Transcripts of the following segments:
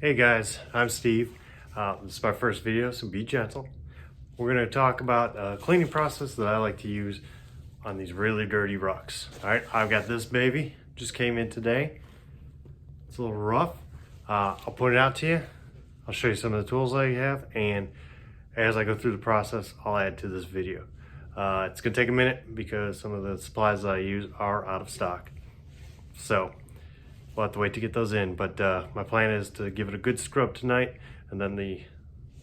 Hey guys, I'm Steve. This is my first video, so be gentle. We're going to talk about a cleaning process that I like to use on these really dirty rucks. All right, I've got this baby, just came in today. It's a little rough. I'll point it out to you. I'll show you some of the tools I have, and as I go through the process, I'll add to this video. It's going to take a minute because some of the supplies that I use are out of stock. So we'll have to wait to get those in, but my plan is to give it a good scrub tonight and then the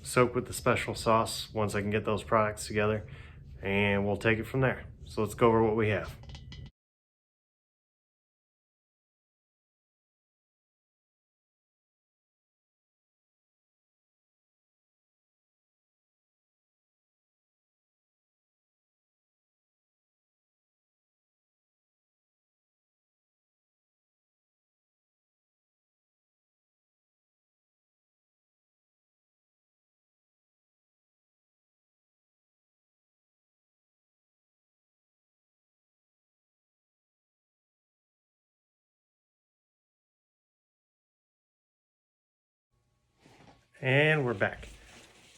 soak with the special sauce once I can get those products together, and we'll take it from there. So let's go over what we have. And we're back.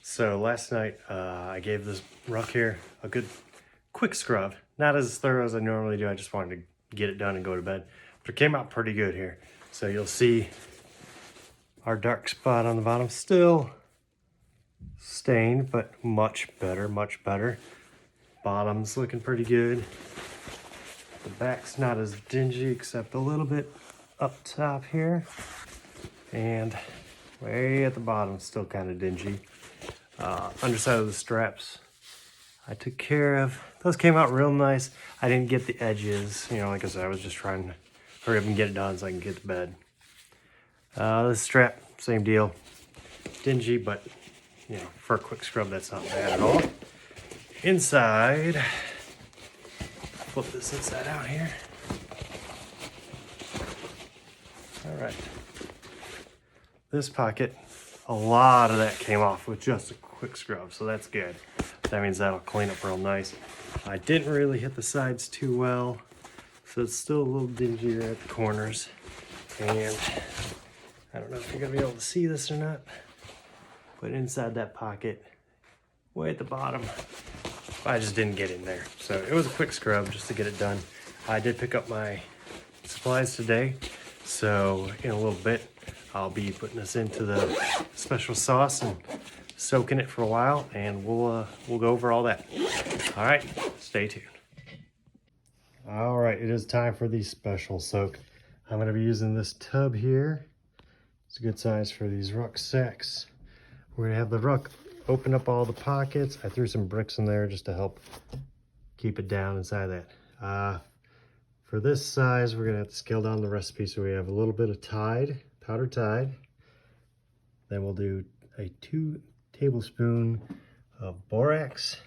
So last night I gave this ruck here a good quick scrub. Not as thorough as I normally do. I just wanted to get it done and go to bed. But it came out pretty good here. So you'll see our dark spot on the bottom still stained, but much better, much better. Bottom's looking pretty good. The back's not as dingy except a little bit up top here. And way at the bottom, still kind of dingy. Underside of the straps, I took care of. Those came out real nice. I didn't get the edges. You know, like I said, I was just trying to hurry up and get it done so I can get to bed. This strap, same deal. Dingy, but you know, for a quick scrub, that's not bad at all. Inside, flip this inside out here. All right. This pocket, a lot of that came off with just a quick scrub, so that's good. That means that'll clean up real nice. I didn't really hit the sides too well, so it's still a little dingier at the corners. And I don't know if you're gonna be able to see this or not, but inside that pocket, way at the bottom, I just didn't get in there. So it was a quick scrub just to get it done. I did pick up my supplies today, so in a little bit, I'll be putting this into the special sauce and soaking it for a while, and we'll go over all that. All right, stay tuned. All right, it is time for the special soak. I'm going to be using this tub here. It's a good size for these rucksacks. We're going to have the ruck open up all the pockets. I threw some bricks in there just to help keep it down inside that. For this size, we're going to have to scale down the recipe so we have a little bit of Tide, powdered Tide. Then we'll do a 2 tablespoons of borax,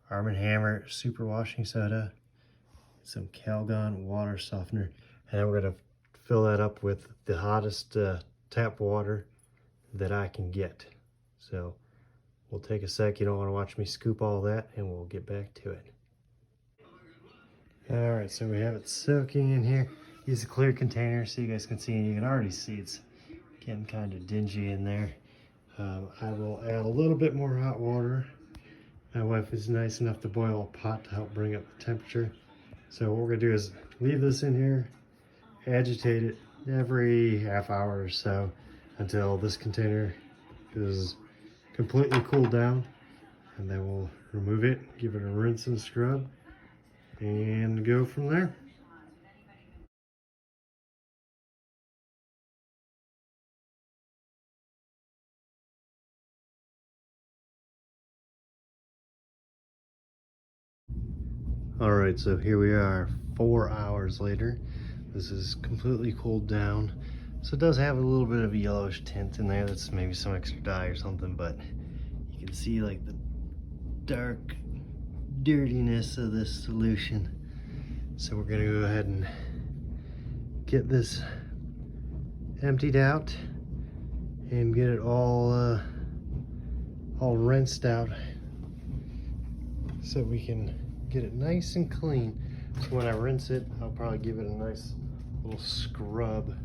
Arm & Hammer super washing soda, some Calgon water softener, and then we're going to fill that up with the hottest tap water that I can get. So we'll take a sec. You don't want to watch me scoop all that, and we'll get back to it. All right, so we have it soaking in here. Use a clear container so you guys can see. You can already see it's getting kind of dingy in there. I will add a little bit more hot water. My wife is nice enough to boil a pot to help bring up the temperature. So what we're gonna do is leave this in here, agitate it every half hour or so until this container is completely cooled down, and then we'll remove it, give it a rinse and scrub, and go from there. All right, so here we are 4 hours later. This is completely cooled down. So it does have a little bit of a yellowish tint in there. That's maybe some extra dye or something, but you can see like the dark dirtiness of this solution. So we're gonna go ahead and get this emptied out and get it all rinsed out so we can get it nice and clean. So when I rinse it, I'll probably give it a nice little scrub.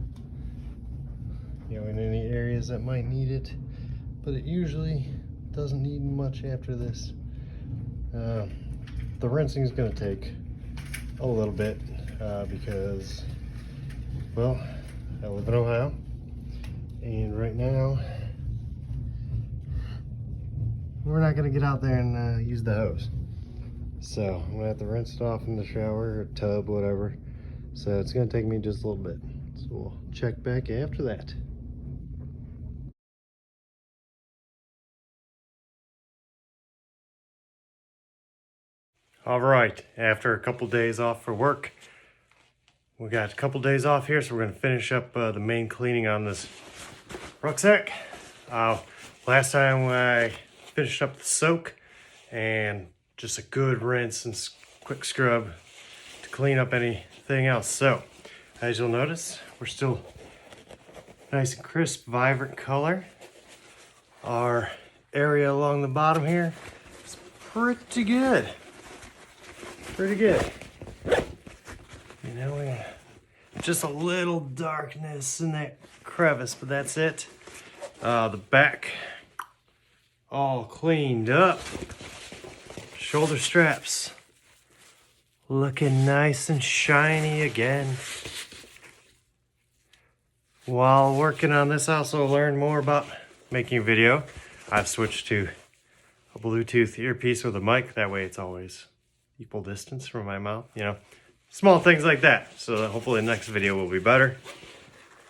You you know, in any areas that might need it, but it usually doesn't need much after this. The rinsing is going to take a little bit because, well, I live in Ohio, and right now we're not going to get out there and use the hose. So I'm going to have to rinse it off in the shower or tub, whatever. So it's going to take me just a little bit. So we'll check back after that. All right, after a couple days off for work, we got a couple days off here, so we're going to finish up the main cleaning on this rucksack. Last time I finished up the soak and just a good rinse and quick scrub to clean up anything else. So, as you'll notice, we're still nice and crisp, vibrant color. Our area along the bottom here is pretty good. Pretty good. You know, just a little darkness in that crevice, but that's it. The back all cleaned up. Shoulder straps looking nice and shiny again. While working on this, I also learned more about making video. I've switched to a Bluetooth earpiece with a mic. That way it's always equal distance from my mouth, you know, small things like that. So hopefully the next video will be better.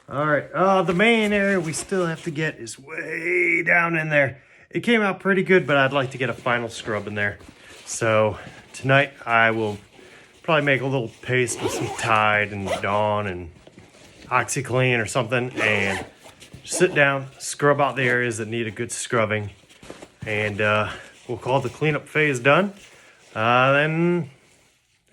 All right, the main area we still have to get is way down in there. It came out pretty good, but I'd like to get a final scrub in there. So tonight I will probably make a little paste with some Tide and Dawn and OxyClean or something, and sit down, scrub out the areas that need a good scrubbing, and we'll call the cleanup phase done. Then,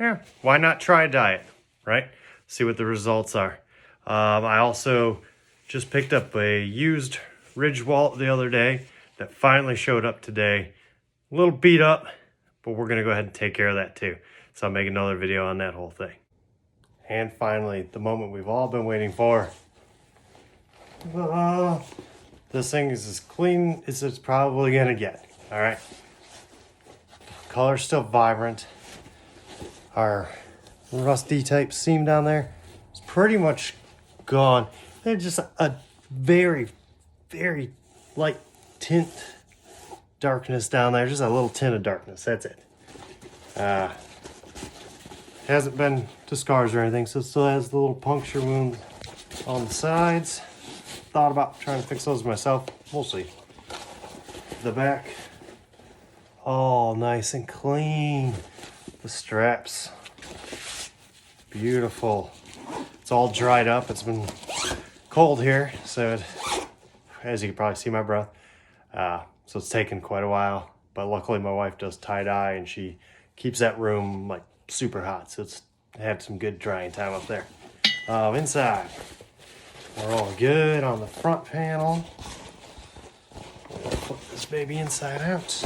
yeah, why not try a diet, right? See what the results are. I also just picked up a used Ridge wallet the other day that finally showed up today. A little beat up, but we're going to go ahead and take care of that too. So I'll make another video on that whole thing. And finally, the moment we've all been waiting for. This thing is as clean as it's probably going to get, all right? Color's still vibrant. Our rusty type seam down there is pretty much gone. There's just a very, very light tint darkness down there. Just a little tint of darkness. That's it. Hasn't been to scars or anything, so it still has the little puncture wound on the sides. Thought about trying to fix those myself. We'll see. The back, all nice and clean. The straps, beautiful. It's all dried up. It's been cold here, so as you can probably see my breath, so it's taken quite a while. But luckily my wife does tie-dye and she keeps that room like super hot, so it's had some good drying time up there. Inside, we're all good on the front panel. We'll flip this baby inside out.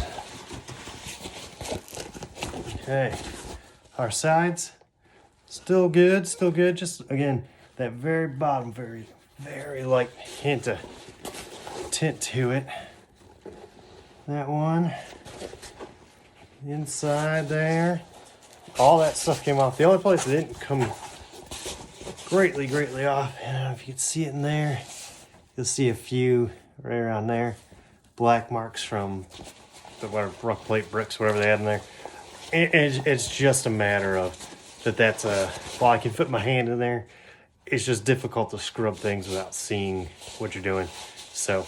Okay, our sides, still good, still good. Just again, that very bottom, very, very light hint of tint to it. That one, inside there, all that stuff came off. The only place it didn't come greatly off, I don't know if you can see it in there, you'll see a few right around there, black marks from the rock plate bricks, whatever they had in there. It's just a matter of that's while I can fit my hand in there, it's just difficult to scrub things without seeing what you're doing. So,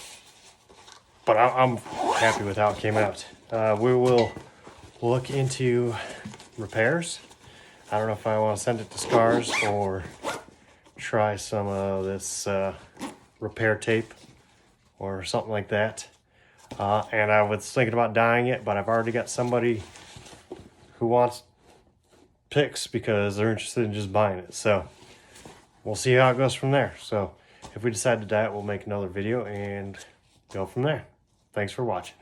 but I'm happy with how it came out. We will look into repairs. I don't know if I want to send it to Scars or try some of this repair tape or something like that. And I was thinking about dyeing it, but I've already got somebody who wants pics because they're interested in just buying it. So we'll see how it goes from there. So if we decide to dye it, we'll make another video and go from there. Thanks for watching.